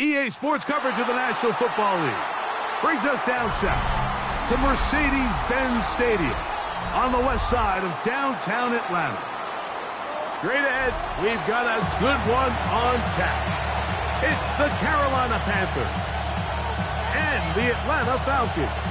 EA Sports coverage of the National Football League brings us down south to Mercedes-Benz Stadium on the west side of downtown Atlanta. Straight ahead, we've got a good one on tap. It's the Carolina Panthers and the Atlanta Falcons.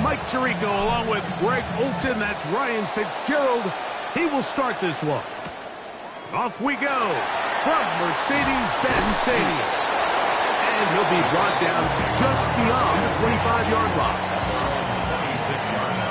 Mike Tirico along with Greg Olson. That's Ryan Fitzgerald. He will start this one. Off we go from Mercedes-Benz Stadium. And he'll be brought down just beyond the 25-yard line. 26-yard line.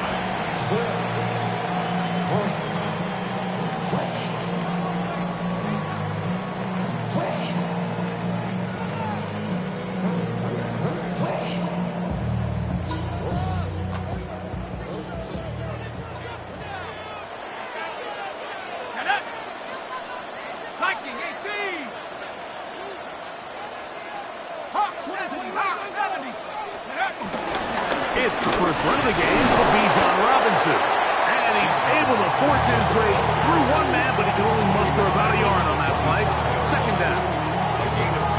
It's the first run of the game for Bijan Robinson. And he's able to force his way through one man, but he can only muster about a yard on that play. Second down.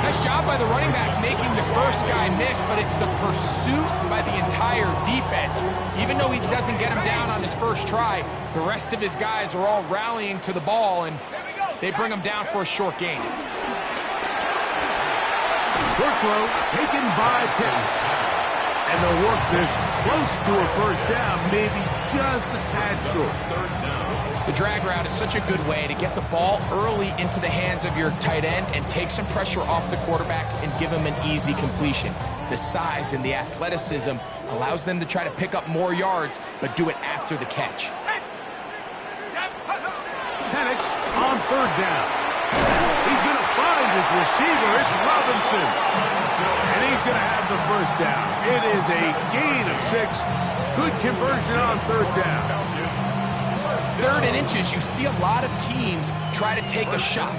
Nice job by the running back making the first guy miss, but it's the pursuit by the entire defense. Even though he doesn't get him down on his first try, the rest of his guys are all rallying to the ball, and they bring him down for a short gain. Short throw taken by Pitts. And they'll work this close to a first down, maybe just a tad short. The drag route is such a good way to get the ball early into the hands of your tight end and take some pressure off the quarterback and give him an easy completion. The size and the athleticism allows them to try to pick up more yards, but do it after the catch. Penix on third down. He's going to find his receiver. It's Robinson. And he's going to have the first down. It is a gain of 6. Good conversion on third down. 3rd and inches, you see a lot of teams try to take a shot.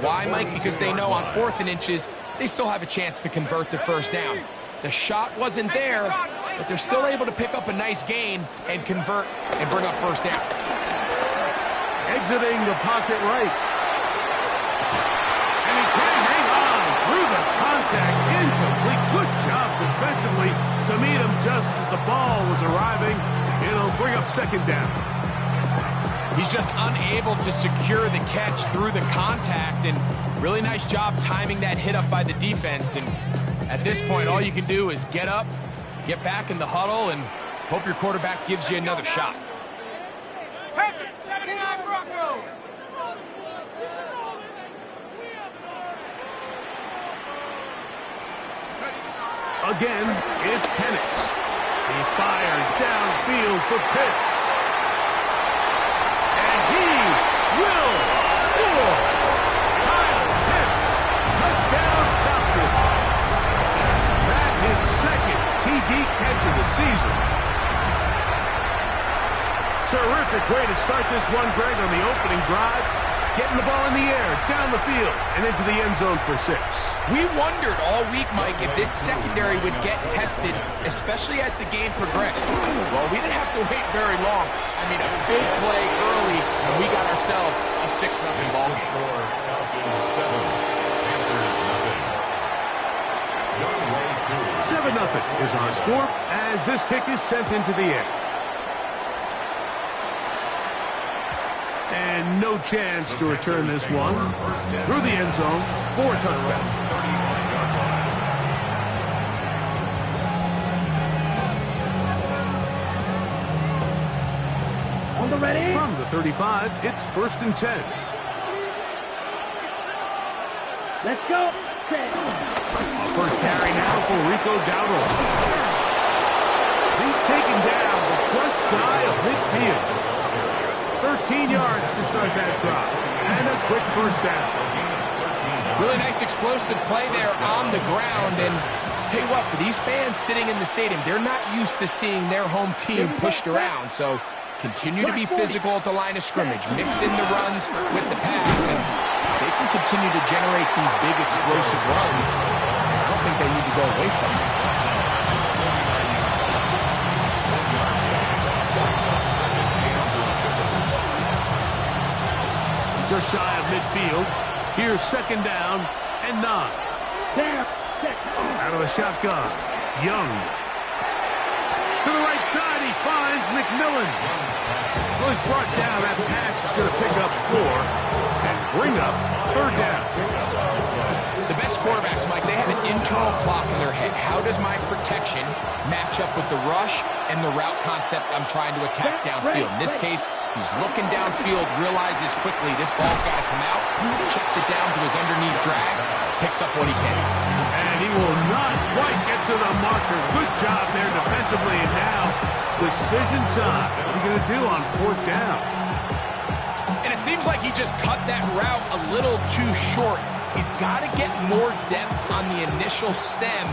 Why, Mike? Because they know on 4th and inches, they still have a chance to convert the first down. The shot wasn't there, but they're still able to pick up a nice gain and convert and bring up first down. Exiting the pocket right. And he can hang on through the contact. Incomplete. Good job defensively to meet him just as the ball was arriving. It'll bring up second down. He's just unable to secure the catch through the contact, and really nice job timing that hit up by the defense. And at this point, all you can do is get up, get back in the huddle, and hope your quarterback gives you another shot. Again, it's Penix. He fires downfield for Pitts. And he will score. Kyle Pitts, touchdown Falcons. That's his second TD catch of the season. Terrific way to start this one, Greg, on the opening drive. Getting the ball in the air, down the field, and into the end zone for 6. We wondered all week, Mike, if this secondary would get tested, especially as the game progressed. Well, we didn't have to wait very long. I mean, a big play early, and we got ourselves a 6-0 ball game. 7-0 is our score as this kick is sent into the air. And no chance to return this one through the end zone for a touchdown. On the ready. From the 35, it's 1st and 10. Let's go. A first carry now for Rico Dowdle. He's taken down just shy of midfield. 13 yards to start that drive. And a quick first down. Really nice explosive play there on the ground. And tell you what, for these fans sitting in the stadium, they're not used to seeing their home team pushed around. So continue to be physical at the line of scrimmage. Mix in the runs with the pass. And they can continue to generate these big explosive runs. I don't think they need to go away from it. Just shy of midfield. Here's 2nd down and 9. Out of the shotgun, Young. To the right side, he finds McMillan. Well, he's brought down. That pass is going to pick up 4 and bring up 3rd down. The best quarterbacks, Mike, they have an internal clock in their head. How does my protection match up with the rush and the route concept I'm trying to attack downfield? In this case, he's looking downfield, realizes quickly this ball's got to come out, checks it down to his underneath drag, picks up what he can. And he will not quite get to the marker. Good job there defensively, and now decision time. What are you going to do on 4th down? And it seems like he just cut that route a little too short. He's got to get more depth on the initial stem,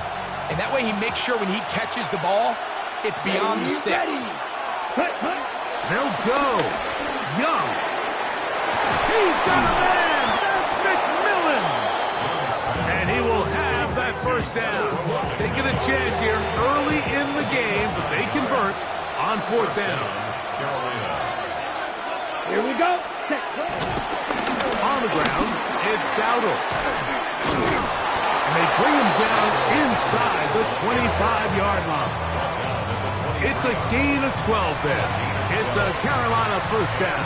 and that way he makes sure when he catches the ball, it's beyond the sticks. They'll go. Young. He's got a man. That's McMillan. And he will have that 1st down. Taking a chance here early in the game, but they convert on 4th down. Here we go. On the ground, it's Dowdle. And they bring him down inside the 25-yard line. It's a gain of 12 there. It's a Carolina 1st down.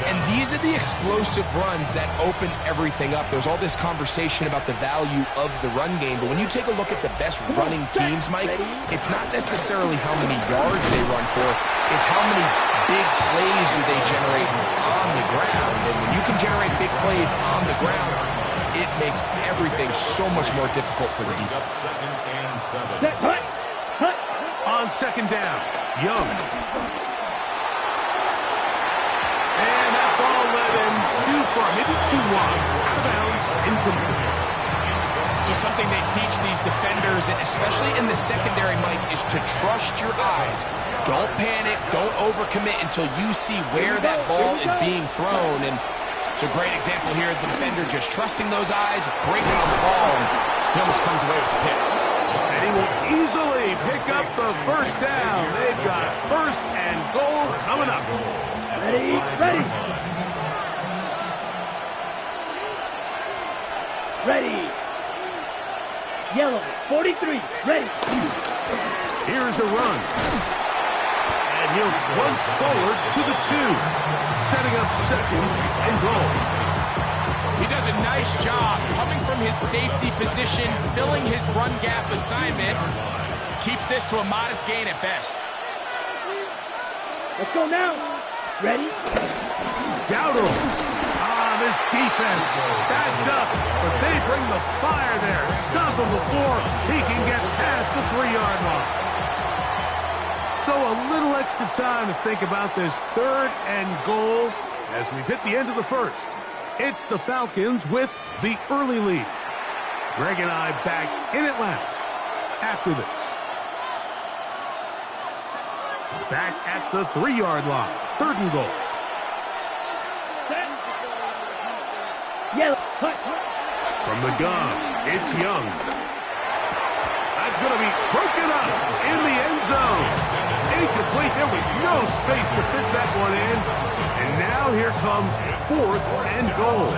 And these are the explosive runs that open everything up. There's all this conversation about the value of the run game, but when you take a look at the best running teams, Mike, it's not necessarily how many yards they run for, it's how many big plays do they generate on the ground. And when you can generate big plays on the ground, it makes everything so much more difficult for the defense. On 2nd down, Young. And that ball led him too far, maybe too wide. Out of bounds, incomplete. So something they teach these defenders, and especially in the secondary, Mike, is to trust your eyes. Don't panic, don't overcommit until you see where that ball is being thrown. And it's a great example here, the defender just trusting those eyes, breaking on the ball, and he almost comes away with the pick. And he will easily pick up the 1st down. They've got 1st and goal coming up. Ready, ready. Ready. Yellow, 43, ready. Here's a run. And he'll lunge forward to the 2, setting up 2nd and goal. He does a nice job coming from his safety position, filling his run gap assignment. Keeps this to a modest gain at best. Let's go now. Ready? Dowdle. This defense backed up, but they bring the fire there. Stop him before he can get past the 3-yard line. So a little extra time to think about this 3rd and goal as we've hit the end of the 1st. It's the Falcons with the early lead. Greg and I back in Atlanta after this. Back at the 3-yard line. 3rd and goal. Yes. From the gun, it's Young. That's going to be broken up in the end zone. Incomplete. There was no space to fit that one in. And now here comes 4th and goal.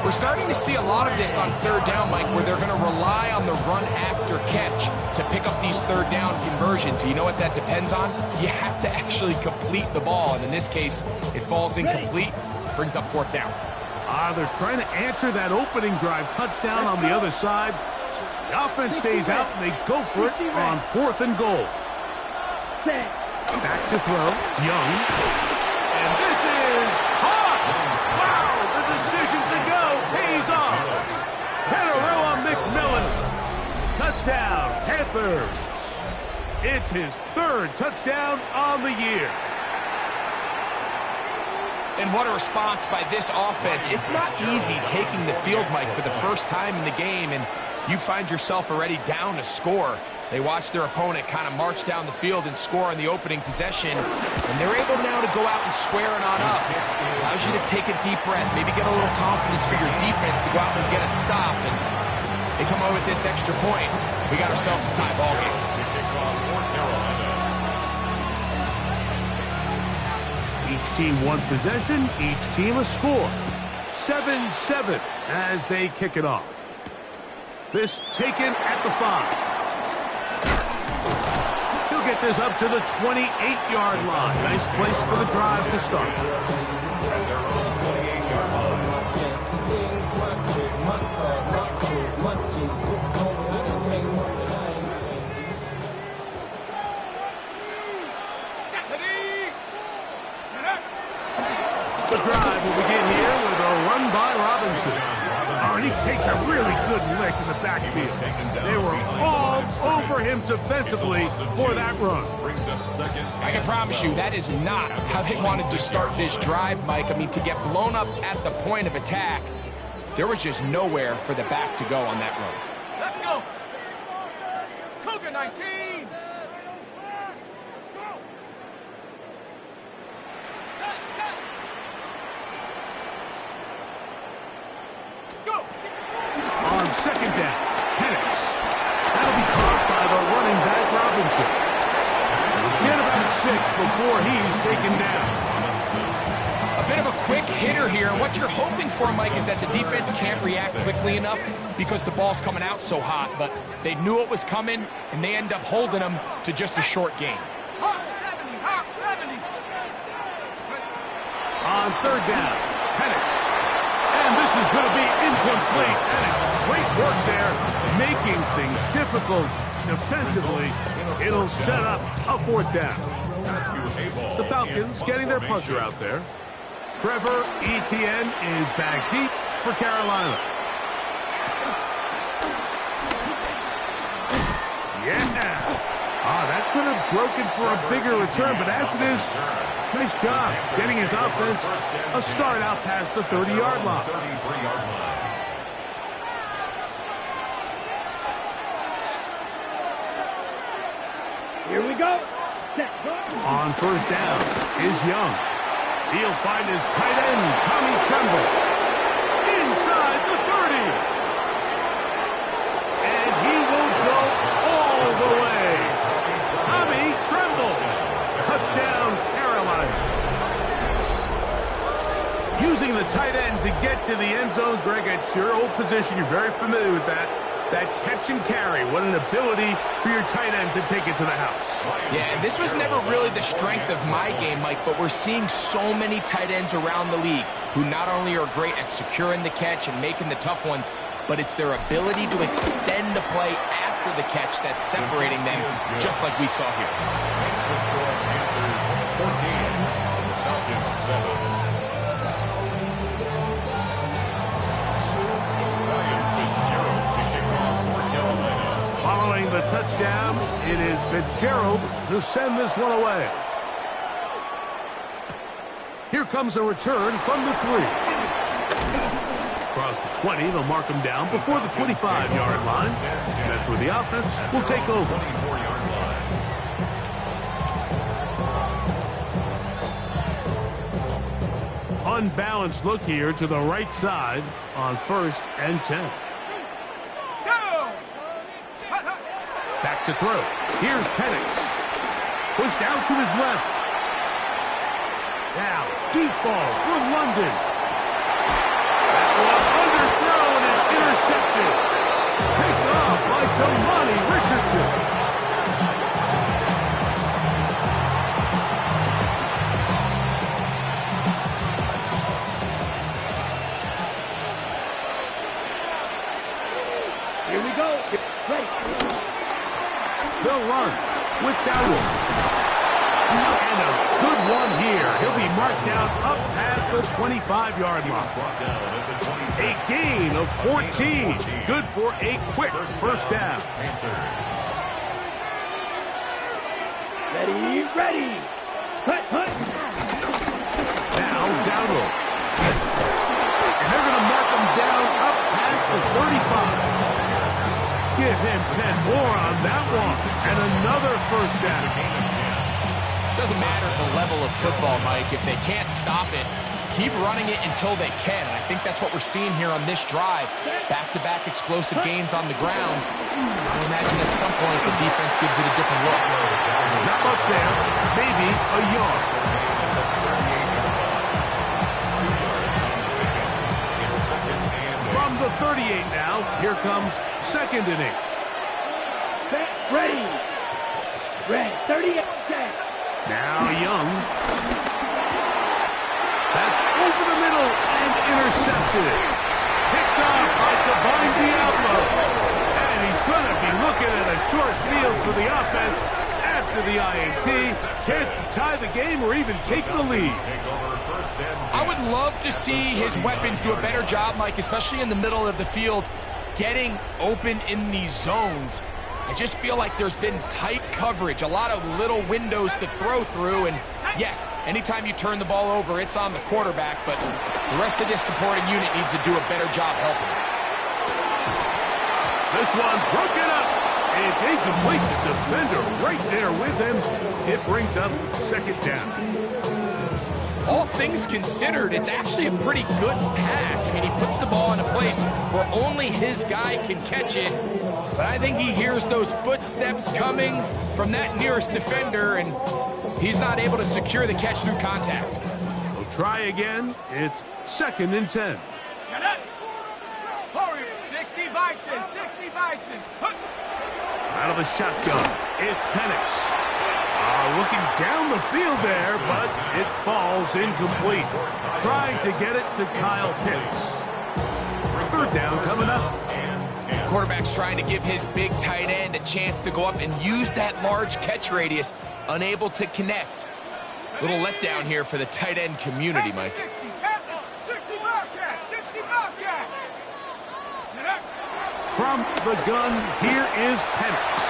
We're starting to see a lot of this on 3rd down, Mike, where they're going to rely on the run after catch to pick up these 3rd down conversions. You know what that depends on? You have to actually complete the ball. And in this case, it falls incomplete, brings up 4th down. They're trying to answer that opening drive touchdown on the other side. So the offense stays out, and they go for it on 4th and goal. Back to throw. Young. And this is hot. Wow, the decision to go pays off. 10 in a row on McMillan. Touchdown, Panthers. It's his 3rd touchdown on the year. And what a response by this offense. It's not easy taking the field, Mike, for the first time in the game, and you find yourself already down to score. They watch their opponent kind of march down the field and score on the opening possession. And they're able now to go out and square it on up. Allows you to take a deep breath, maybe get a little confidence for your defense to go out and get a stop. And they come over with this extra point. We got ourselves a tie ball game. Each team one possession, each team a score. 7-7 as they kick it off. This taken at the 5. He'll get this up to the 28-yard line. Nice place for the drive to start. The drive will begin here with a run by Robinson. Oh, and he takes a really good lick in the backfield. They were all over him defensively for that run. I can promise you that is not how they wanted to start this drive, Mike. I mean, to get blown up at the point of attack, there was just nowhere for the back to go on that run. Let's go! Cougar 19! On second down, Penix. That'll be caught by the running back Robinson. Get about 6 before he's taken down. A bit of a quick hitter here. What you're hoping for, Mike, is that the defense can't react quickly enough because the ball's coming out so hot. But they knew it was coming, and they end up holding them to just a short gain. Hawk 70! Hawk 70! On third down, Penix. And this is going to be incomplete. And it's great work there, making things difficult defensively. It'll set up a 4th down. The Falcons getting their punter out there. Trevor Etienne is back deep for Carolina. Yeah. That could have broken for a bigger return, but as it is, nice job getting his offense a start out past the 30-yard line. Here we go. Set. On first down is Young. He'll find his tight end, Tommy Tremble, inside the 30. And he will go all the way. Tommy Tremble. Touchdown, Carolina. Using the tight end to get to the end zone, Greg, it's your old position. You're very familiar with that. That catch and carry. What an ability for your tight end to take it to the house. Yeah, and this was never really the strength of my game, Mike, but we're seeing so many tight ends around the league who not only are great at securing the catch and making the tough ones, but it's their ability to extend the play after the catch that's separating them, just like we saw here. 14, 7. Following the touchdown, it is Fitzgerald to send this one away. Here comes a return from the 3. Across the 20, they'll mark him down before the 25-yard line. That's where the offense will take over. Unbalanced look here to the right side on 1st and 10. Back to throw. Here's Penix. Pushed out to his left. Now, deep ball for London. That one underthrown and intercepted. Picked off by Damani Richardson. Here we go. Ready. They'll run with Dowdle. And a good one here. He'll be marked down up past the 25-yard line. A gain of 14. Good for a quick first down. Ready, ready. Cut, cut. Now Dowdle. And they're going to mark him down up past the 35. Give him 10 more on that one. And another first down. Doesn't matter the level of football, Mike. If they can't stop it, keep running it until they can. And I think that's what we're seeing here on this drive. Back-to-back explosive gains on the ground. I imagine at some point the defense gives it a different look. Not much there. Maybe a yard. From the 38 now, here comes 2nd and 8. Ready. Red, 38. Now Young. That's over the middle and intercepted. Picked off by Divine Diablo. And he's going to be looking at a short field for the offense after the INT. Chance to tie the game or even take the lead. I would love to see his weapons do a better job, Mike, especially in the middle of the field, getting open in these zones. I just feel like there's been tight coverage, a lot of little windows to throw through, and yes, anytime you turn the ball over, it's on the quarterback, but the rest of this supporting unit needs to do a better job helping. This one broken up. It's incomplete. The defender right there with him. It brings up 2nd down. All things considered, it's actually a pretty good pass. I mean, he puts the ball in a place where only his guy can catch it. But I think he hears those footsteps coming from that nearest defender, and he's not able to secure the catch through contact. We'll try again. It's 2nd and 10. Shut up. Hurry. 60 Bison. 60 Bison. Out of the shotgun, it's Penix. Looking down the field there, but it falls incomplete. Trying to get it to Kyle Pitts. 3rd down coming up. Quarterback's trying to give his big tight end a chance to go up and use that large catch radius. Unable to connect. Little letdown here for the tight end community, Mike. 60 Panthers. 60 Bobcat. 60 Bobcat. From the gun, here is Penix.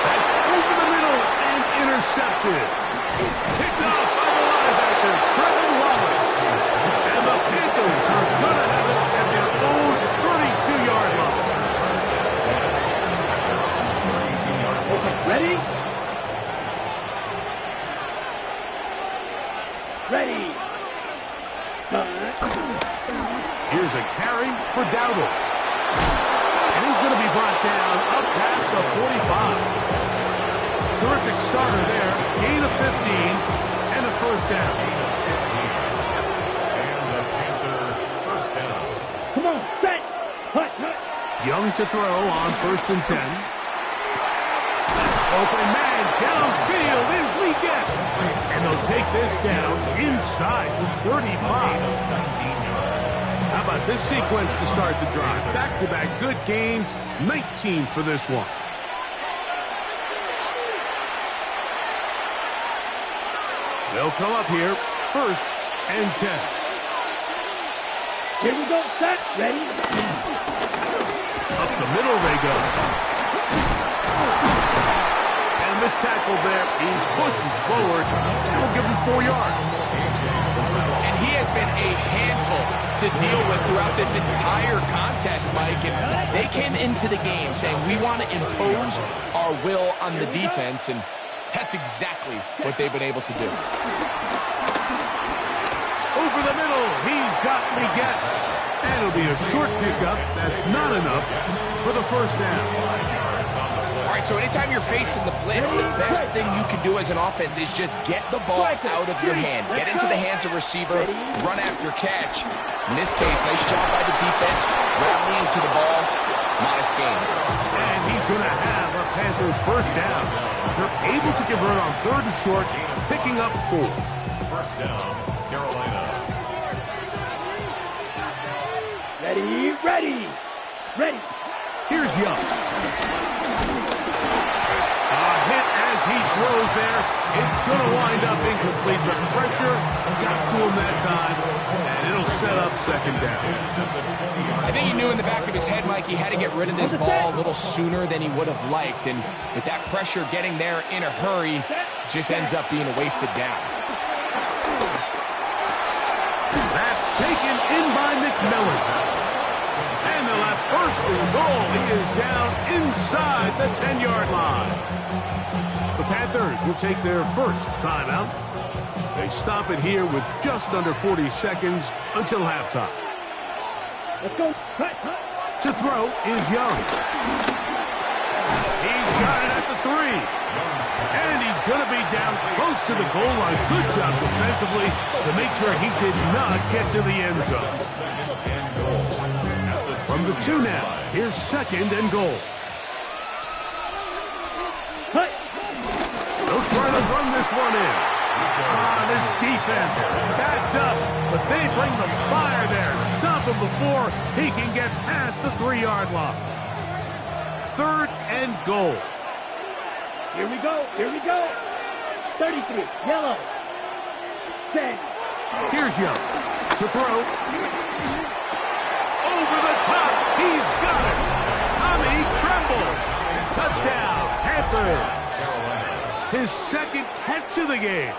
That's over the middle and intercepted. Picked off by the linebacker, Trevor Wallace. And the Panthers are going to have it at their own 32-yard line. Ready? Ready. Here's a carry for Dowdle. And he's going to be brought down up past the 45. Terrific starter there. Gain of 15 and a 1st down. And the Panther 1st down. Come on, set. Hut, hut. Young to throw on 1st and 10. Open man downfield is Leggett. And they'll take this down inside the 35. How about this sequence to start the drive? Back-to-back good gains, 19 for this one. They'll come up here, 1st and 10. Here we go, set. Ready. Up the middle they go. And this tackle there, he pushes forward, and will give him 4 yards. And he has been a handful to deal with throughout this entire contest, Mike. And they came into the game saying, we want to impose our will on the defense, and that's exactly what they've been able to do. Over the middle, he's got Leggett. And it'll be a short pickup. That's not enough for the 1st down. All right, so anytime you're facing the blitz, the best thing you can do as an offense is just get the ball out of your hand. Get into the hands of receiver, run after catch. In this case, nice job by the defense, rallying to the ball. Modest gain. And he's going to have a Panthers 1st down. They're able to convert on 3rd and short, picking up 4. 1st down, Carolina. Ready, ready. Ready. Here's Young. A hit as he throws there. It's going to wind up incomplete. The pressure got to him that time, and it'll set up 2nd down. I think he knew in the back of his head, Mike, he had to get rid of this ball a little sooner than he would have liked. And with that pressure getting there in a hurry, it just ends up being a wasted down. That's taken in by McMillan. And they'll have 1st and goal. He is down inside the 10-yard line. The Panthers will take their first timeout. They stop it here with just under 40 seconds until halftime. Let's go. Hut, hut. To throw is Young. He's got it at the 3. And he's going to be down close to the goal line. Good job defensively to make sure he did not get to the end zone. From the 2 now, here's 2nd and goal. Hut. They'll try to run this one in. This defense backed up, but they bring the fire there. Stop him before he can get past the 3-yard line. 3rd and goal. Here we go. Here we go. 33. Yellow. 10. Here's Young to throw. Over the top. He's got it. Tommy trembles. Touchdown, Panthers. His 2nd catch of the game.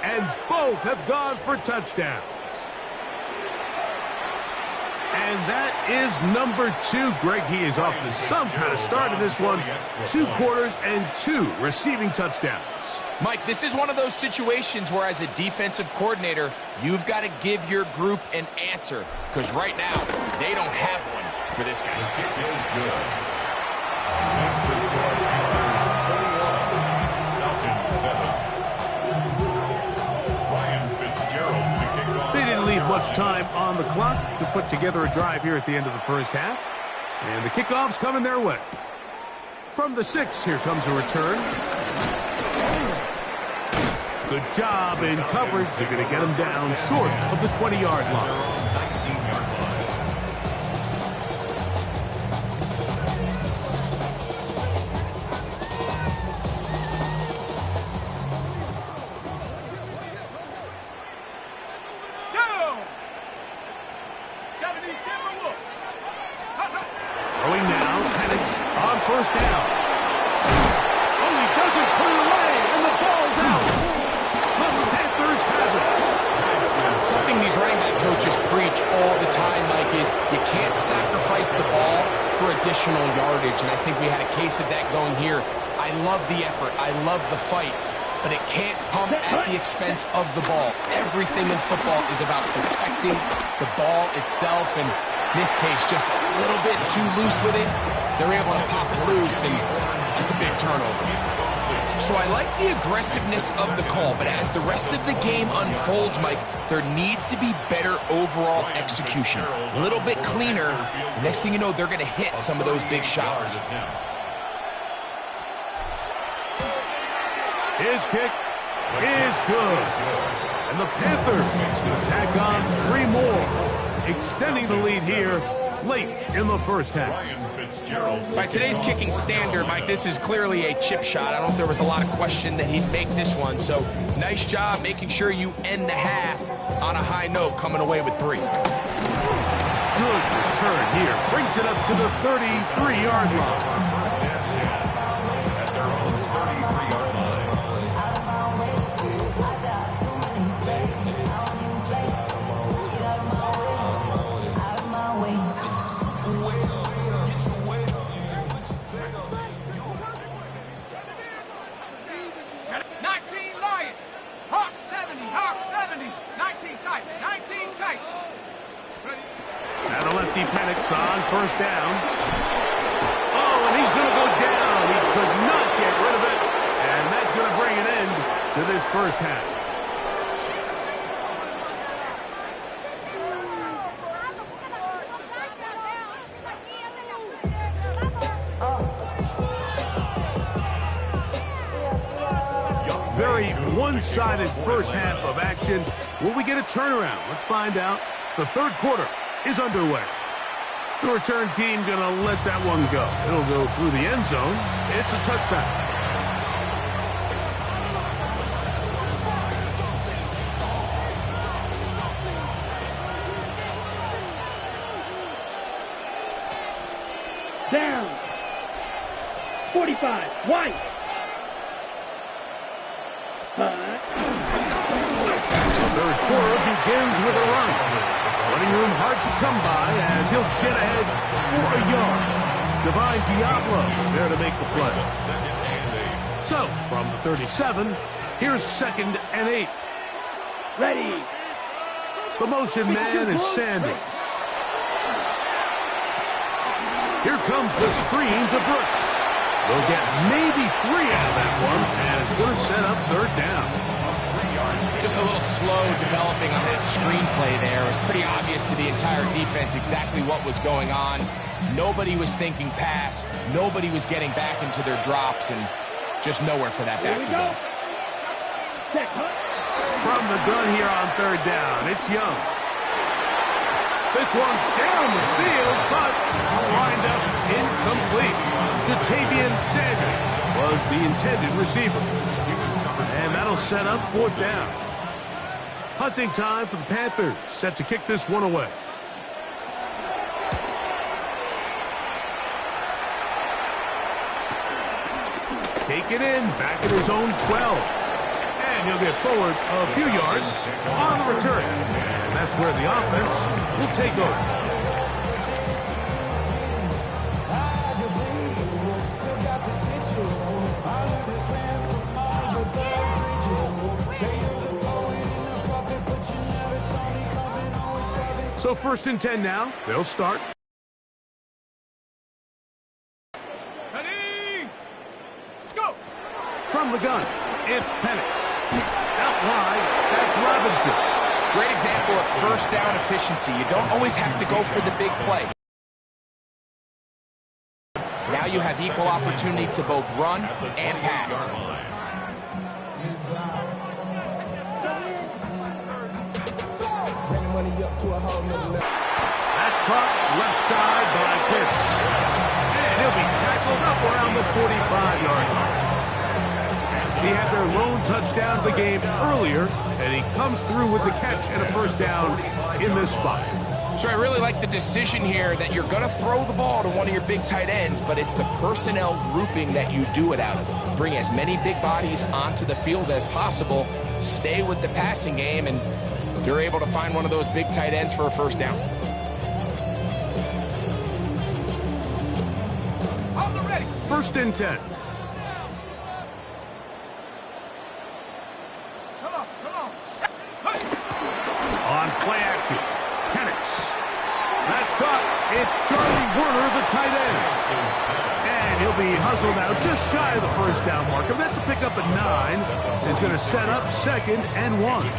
And both have gone for touchdowns. And that is number 2. Greg, he is off to some kind of start in this one. 2 quarters and 2 receiving touchdowns. Mike, this is one of those situations where as a defensive coordinator, you've got to give your group an answer. Because right now, they don't have one for this guy. The kick is good. That's the score. Falcons 7. They didn't leave much time on the clock to put together a drive here at the end of the first half. And the kickoff's coming their way. From the 6, here comes a return. Good job in coverage. They're going to get him down short of the 20-yard line. Yardage, and I think we had a case of that going here. I love the effort. I love the fight, but it can't come at the expense of the ball. Everything in football is about protecting the ball itself, and in this case, just a little bit too loose with it. They're able to pop it loose, and that's a big turnover. So I like the aggressiveness of the call, but as the rest of the game unfolds, Mike, there needs to be better overall execution. A little bit cleaner. Next thing you know, they're going to hit some of those big shots. His kick is good. And the Panthers tack on 3 more, extending the lead here late in the first half. By today's kicking standard, Mike, this is clearly a chip shot. I don't know if there was a lot of question that he'd make this one. So nice job making sure you end the half on a high note, coming away with 3. Good return here. Brings it up to the 33-yard line. Now the lefty panics on first down. Oh, and he's going to go down. He could not get rid of it. And that's going to bring an end to this first half. Very one-sided first half of action. Will we get a turnaround? Let's find out. The 3rd quarter is underway. The return team going to let that one go. It'll go through the end zone. It's a touchback. Down. 45. White. The 3rd quarter begins with a run. Running room hard to come by as he'll get ahead for a yard. Divine Diablo there to make the play. So, from the 37, here's 2nd and 8. Ready. The motion man is Sanders. Here comes the screen to Brooks. They'll get maybe 3 out of that one, and it's going to set up 3rd down. Just a little slow developing on that screenplay there. It was pretty obvious to the entire defense exactly what was going on. Nobody was thinking pass. Nobody was getting back into their drops, and just nowhere for that back to go. From the gun here on 3rd down, it's Young. This one down the field, but lined up incomplete. Jatavian Sanders was the intended receiver. And that'll set up 4th down. Hunting time for the Panthers, set to kick this one away. Take it in, back at his own 12. And he'll get forward a few yards on the return. And that's where the offense will take over. So 1st and 10 now. They'll start. Ready? Let's go. From the gun, it's Penix. Out wide, that's Robinson. Great example of 1st down efficiency. You don't always have to go for the big play. Now you have equal opportunity to both run and pass. That's caught left side by Pitts. And he'll be tackled up around the 45-yard line. He had their lone touchdown of the game earlier, and he comes through with the catch and a 1st down in this spot. So I really like the decision here that you're going to throw the ball to one of your big tight ends, but it's the personnel grouping that you do it out of. Bring as many big bodies onto the field as possible, stay with the passing game, and you're able to find one of those big tight ends for a 1st down. On the ready. 1st and 10. Come on, come on. On play action, Penix. That's caught. It's Charlie Werner, the tight end. And he'll be hustled out just shy of the 1st down marker. That's a pickup at 9. He's going to set up 2nd and 1.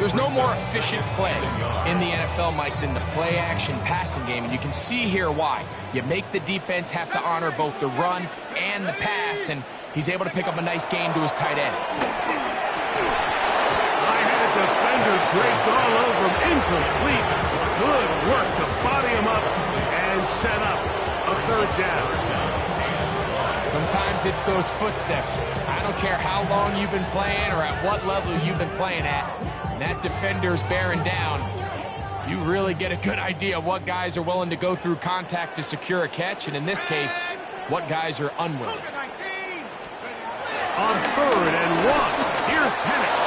There's no more efficient play in the NFL, Mike, than the play-action passing game, and you can see here why. You make the defense have to honor both the run and the pass, and he's able to pick up a nice gain to his tight end. I had a defender draped all over him, incomplete. Good work to body him up and set up a 3rd down. Sometimes it's those footsteps. I don't care how long you've been playing or at what level you've been playing at. When that defender's bearing down, you really get a good idea of what guys are willing to go through contact to secure a catch, and in this case, what guys are unwilling. On 3rd and 1, here's Penix.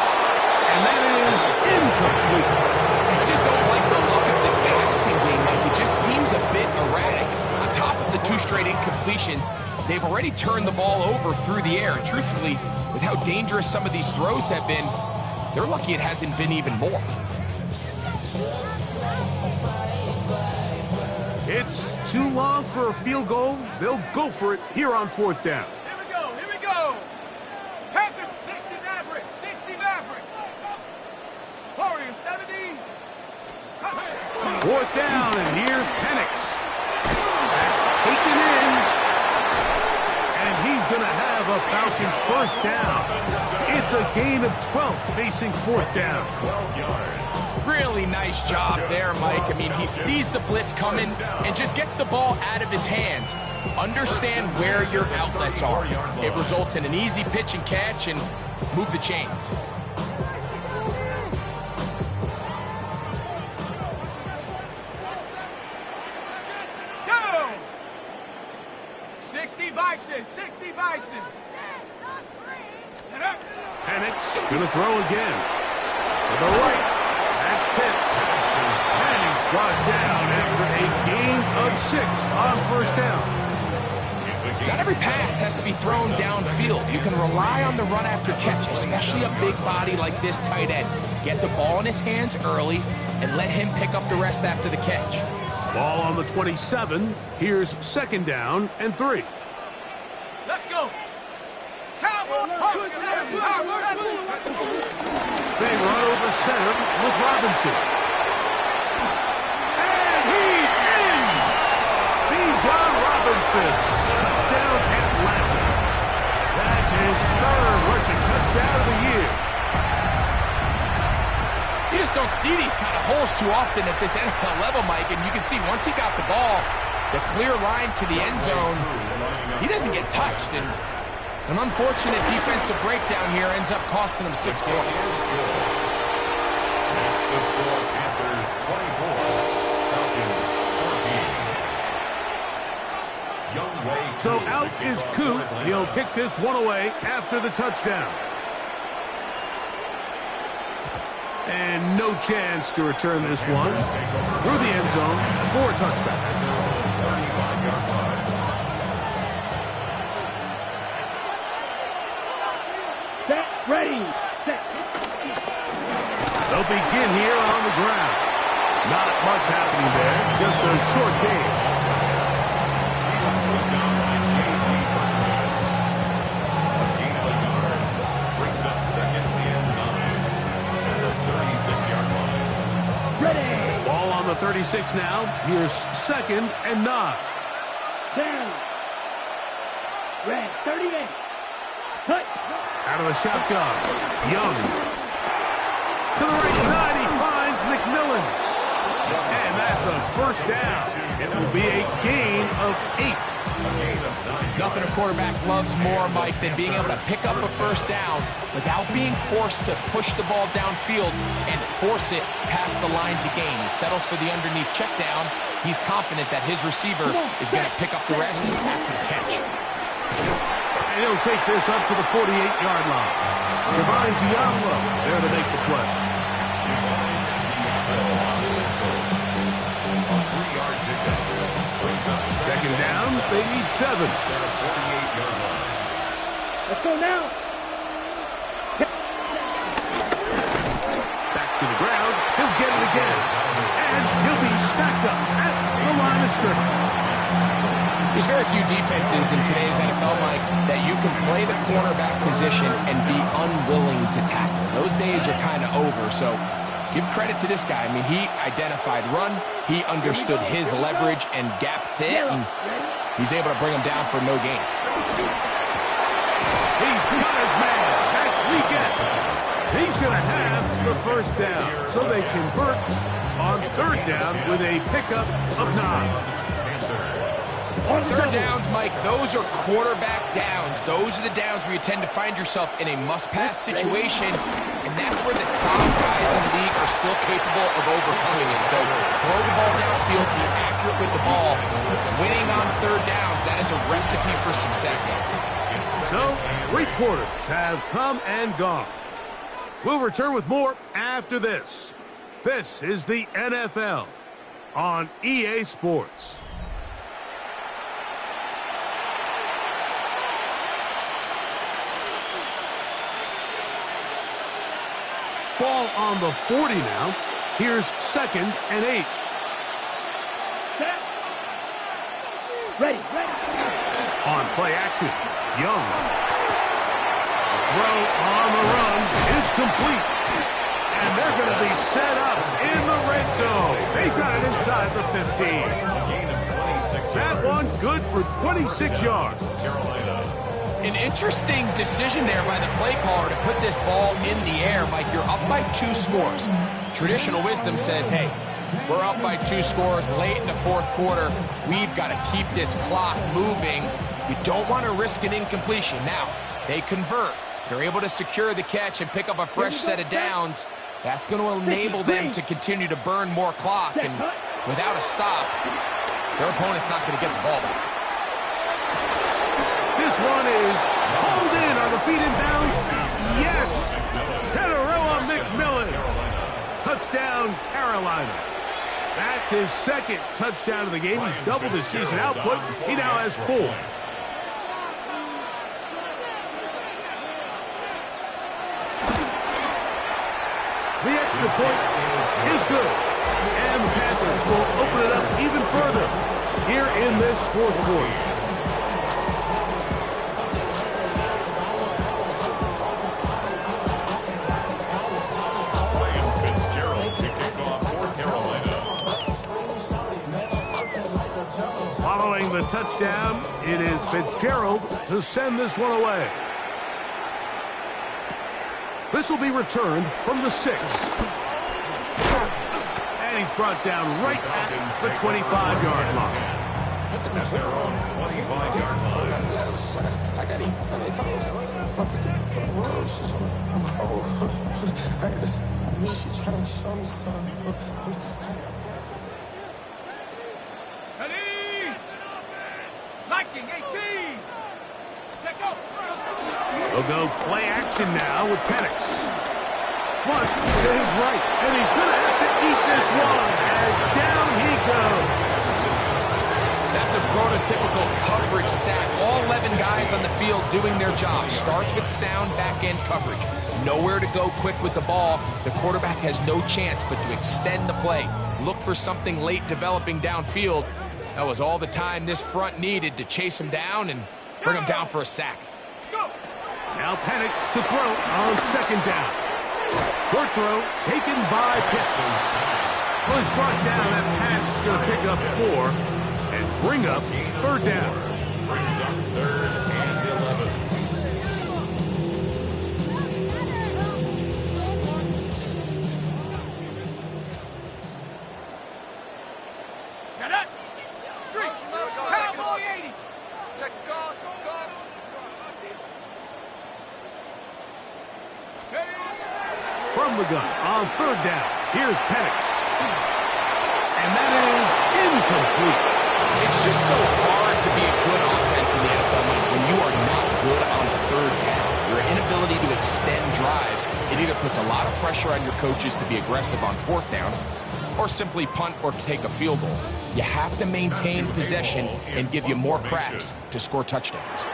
And that is incomplete. I just don't like the look of this passing game. Like, it just seems a bit erratic. On top of the 2 straight incompletions, they've already turned the ball over through the air. And truthfully, with how dangerous some of these throws have been, they're lucky it hasn't been even more. It's too long for a field goal. They'll go for it here on 4th down. Here we go, here we go. Panthers, 60 Maverick, 60 Maverick. Warriors, 70. 4th down, and here's Penix. That's taken in. And he's going to have a Falcons 1st down. It's a gain of 12 facing 4th down. 12 yards. Really nice job there, Mike. I mean, he sees the blitz coming and just gets the ball out of his hands. Understand where your outlets are. It results in an easy pitch and catch and move the chains. Go! 60 Bison, 60 Bison. Penix going to throw again. To the right. That's Pitts. And he's brought down after a gain of 6 on 1st down. It's a Not every pass has to be thrown downfield. You can rely on the run after catch, especially a big body like this tight end. Get the ball in his hands early and let him pick up the rest after the catch. Ball on the 27. Here's 2nd down and 3. Let's go. Cowboy, power 7, power 7. They run over center with Robinson. And he's in! Bijan Robinson. Touchdown Atlanta. That's his 3rd rushing touchdown of the year. You just don't see these kind of holes too often at this NFL level, Mike, and you can see once he got the ball, the clear line to the end zone, he doesn't get touched, and an unfortunate defensive breakdown here ends up costing him 6 points. That's the score. Panthers 24, Falcons 14. So out is Coop. He'll kick this one away after the touchdown. And no chance to return this one through the end zone for a touchback. Set, ready, set. They'll begin here on the ground. Not much happening there, just a short game. Brings up 2nd and 9 at the 36-yard line. Ready. Ball on the 36 now. Here's 2nd and 9. Down. Red, 38. Cut. Out of the shotgun. Young. To the right side, he finds McMillan. And that's a 1st down. It will be a gain of 8. Nothing a quarterback loves more, Mike, than being able to pick up a 1st down without being forced to push the ball downfield and force it past the line to gain. He settles for the underneath check down. He's confident that his receiver is going to pick up the rest after the catch. And he'll take this up to the 48-yard line. Divine Diablo there to make the play. A 3-yard pickup. Brings up 2nd down, they need 7. They're at 48-yard line. Let's go now. Back to the ground, he'll get it again. And he'll be stacked up at the line of scrimmage. There's very few defenses in today's NFL, Mike, that you can play the cornerback position and be unwilling to tackle. Those days are kind of over, so give credit to this guy. I mean, he identified run, he understood his leverage and gap fit, and he's able to bring him down for no gain. He's got his man. That's weekend. He's going to have the 1st down, so they convert on 3rd down with a pickup of 9. 3rd downs, Mike, those are quarterback downs. Those are the downs where you tend to find yourself in a must-pass situation, and that's where the top guys in the league are still capable of overcoming it. So throw the ball downfield, be accurate with the ball. Winning on 3rd downs, that is a recipe for success. So 3 quarters have come and gone. We'll return with more after this. This is the NFL on EA Sports. Ball on the 40 now. Here's 2nd and 8. Set. Ready, ready. On play action, Young. Throw on the run is complete. And they're going to be set up in the red zone. They got it inside the 15. That one good for 26 yards. An interesting decision there by the play caller to put this ball in the air. Mike, you're up by 2 scores. Traditional wisdom says, hey, we're up by 2 scores late in the 4th quarter. We've got to keep this clock moving. We don't want to risk an incompletion. Now, they convert. They're able to secure the catch and pick up a fresh set of downs. That's going to enable them to continue to burn more clock. And without a stop, their opponent's not going to get the ball back. This one is hauled in on the feet in bounds. Yes! Teteroa McMillan. Touchdown, Carolina. That's his 2nd touchdown of the game. He's doubled his season output. He now has 4. extra point is good. And the Panthers will open it up even further here in this fourth quarter. Following the touchdown, it is Fitzgerald to send this one away. This will be returned from the 6. And he's brought down right at the 25-yard line. At their own 25-yard Liking 18. Check out. They'll go play action now with Penix. Front to his right, and he's going to have to eat this one as down he goes. That's a prototypical coverage sack. All 11 guys on the field doing their job. Starts with sound back-end coverage. Nowhere to go quick with the ball. The quarterback has no chance but to extend the play. Look for something late developing downfield. That was all the time this front needed to chase him down and bring him down for a sack. Now Penix to throw on second down. Short throw taken by Pittsburgh. Well, he's brought down. That pass is going to pick up 4 and bring up third down. brings up 3rd and 11. Set up. Street. Cowboy 80. Check guard. From the gun on third down. Here's Penix. And that is incomplete. It's just so hard to be a good offense in the NFL when you are not good on third down. Your inability to extend drives, it either puts a lot of pressure on your coaches to be aggressive on fourth down or simply punt or take a field goal. You have to maintain possession and give you more cracks to score touchdowns.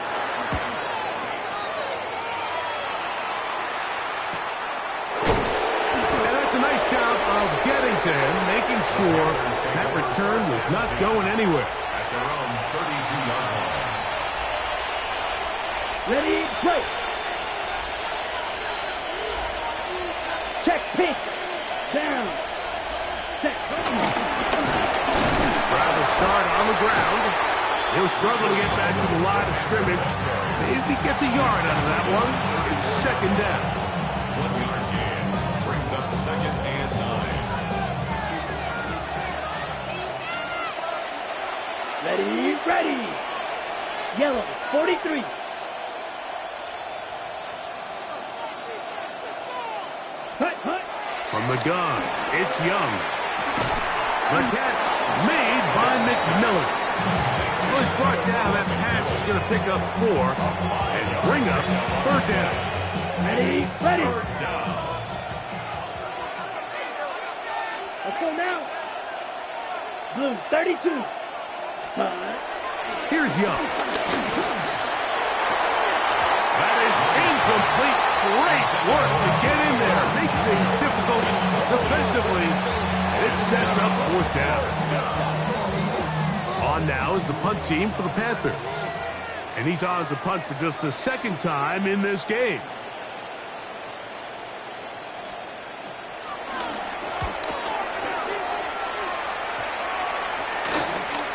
A nice job of getting to him, making sure that return was not going anywhere. At their own 32-yard line. Ready, break. Check, pitch. Down. Set. Rather start on the ground. He'll struggle to get back to the line of scrimmage. If he gets a yard out of that one, it's second down. 1-yard gain. Brings up 2nd and 9. Ready. Yellow, 43. Punt. From the gun, it's Young. The catch made by McMillan. Was brought down. That pass is going to pick up 4 and bring up third down. Ready. Third down. Let's go now. Blue, 32. Punt. Here's Young. That is incomplete. Great work to get in there. Make things difficult defensively. It sets up fourth down. On now is the punt team for the Panthers. And he's on to punt for just the second time in this game.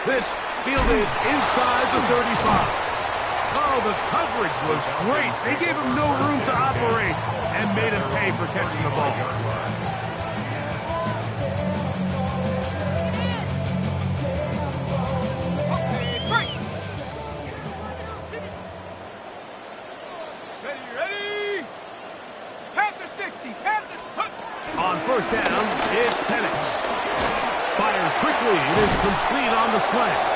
This fielded inside the 35. Oh, the coverage was great. They gave him no room to operate and made him pay for catching the ball. Ready? Panthers 60. Panthers punt. On first down, it's Penix. Fires quickly. It is complete on the slant.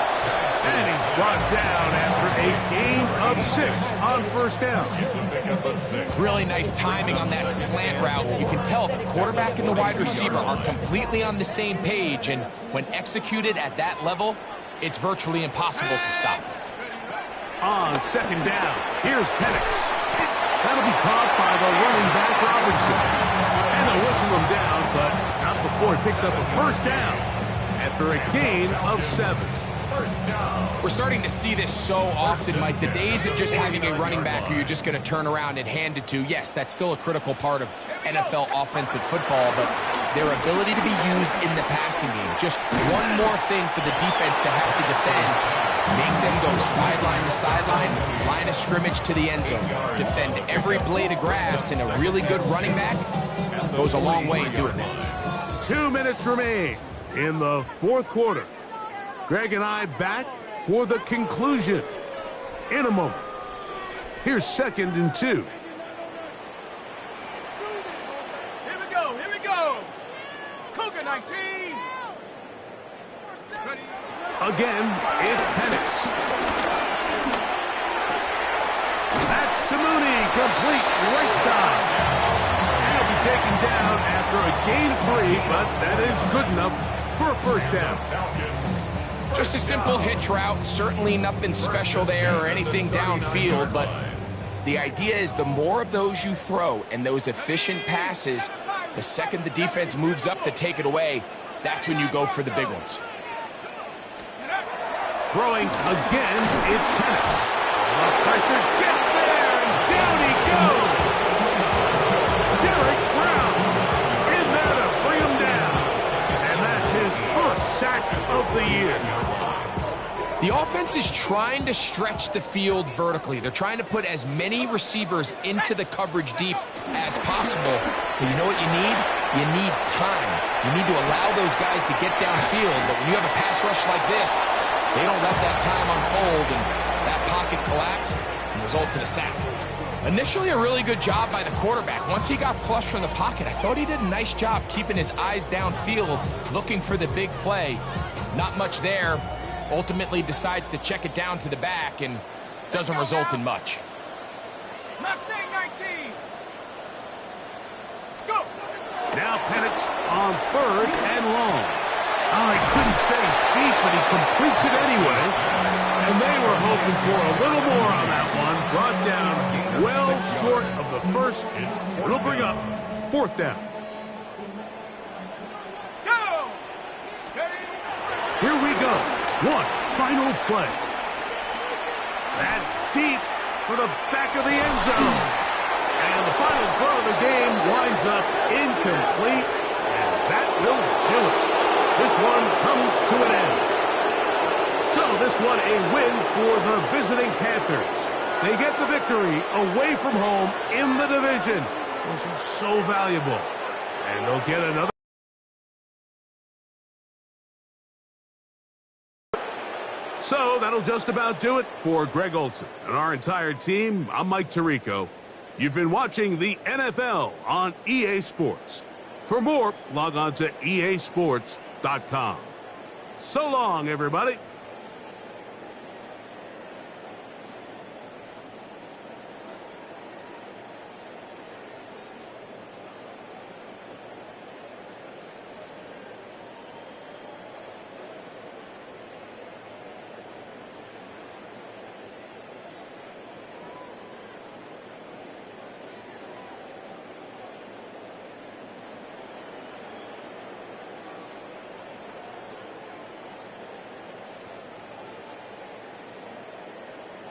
And he's brought down after a gain of 6 on first down. It's a pickup of 6. Really nice timing on that slant route. You can tell the quarterback and the wide receiver are completely on the same page, and when executed at that level, it's virtually impossible to stop. On second down, here's Penix. That'll be caught by the running back Robinson. And they'll whistle him down, but not before he picks up a first down after a gain of 7. First down. We're starting to see this so often, Mike. The days of just having a running back who you're just going to turn around and hand it to, yes, that's still a critical part of NFL offensive football, but their ability to be used in the passing game, just one more thing for the defense to have to defend, make them go sideline to sideline, line of scrimmage to the end zone, defend every blade of grass, and a really good running back goes a long way in doing that. 2 minutes remain in the fourth quarter. Greg and I back for the conclusion in a moment. Here's 2nd and 2. Here we go. Here we go. Cougar 19. Again, it's Penix. That's to Mooney, complete right side. And he'll be taken down after a gain of 3, but that is good enough for a first down. Just a simple hitch route, certainly nothing special there or anything downfield, but the idea is the more of those you throw and those efficient passes, the second the defense moves up to take it away, that's when you go for the big ones. Throwing again, it's Penix. The pressure gets there, and down he goes. Derek Brown in there to bring him down. And that's his first sack of the year. The offense is trying to stretch the field vertically. They're trying to put as many receivers into the coverage deep as possible. But you know what you need? You need time. You need to allow those guys to get downfield. But when you have a pass rush like this, they don't let that time unfold, and that pocket collapsed and results in a sack. Initially, a really good job by the quarterback. Once he got flush from the pocket, I thought he did a nice job keeping his eyes downfield, looking for the big play. Not much there. Ultimately decides to check it down to the back and doesn't result in much. Mustang 19. Let's go. Now Penix on 3rd and long. Oh, he couldn't set his feet, but he completes it anyway. And they were hoping for a little more on that one. Brought down well short of the first. It'll bring up 4th down. Go. Steady. Here we go. One final play. That's deep for the back of the end zone. And the final throw of the game winds up incomplete. And that will do it. This one comes to an end. So this one a win for the visiting Panthers. They get the victory away from home in the division. This is so valuable. And they'll get another. So that'll just about do it for Greg Olson and our entire team. I'm Mike Tirico. You've been watching the NFL on EA Sports. For more, log on to easports.com. So long, everybody.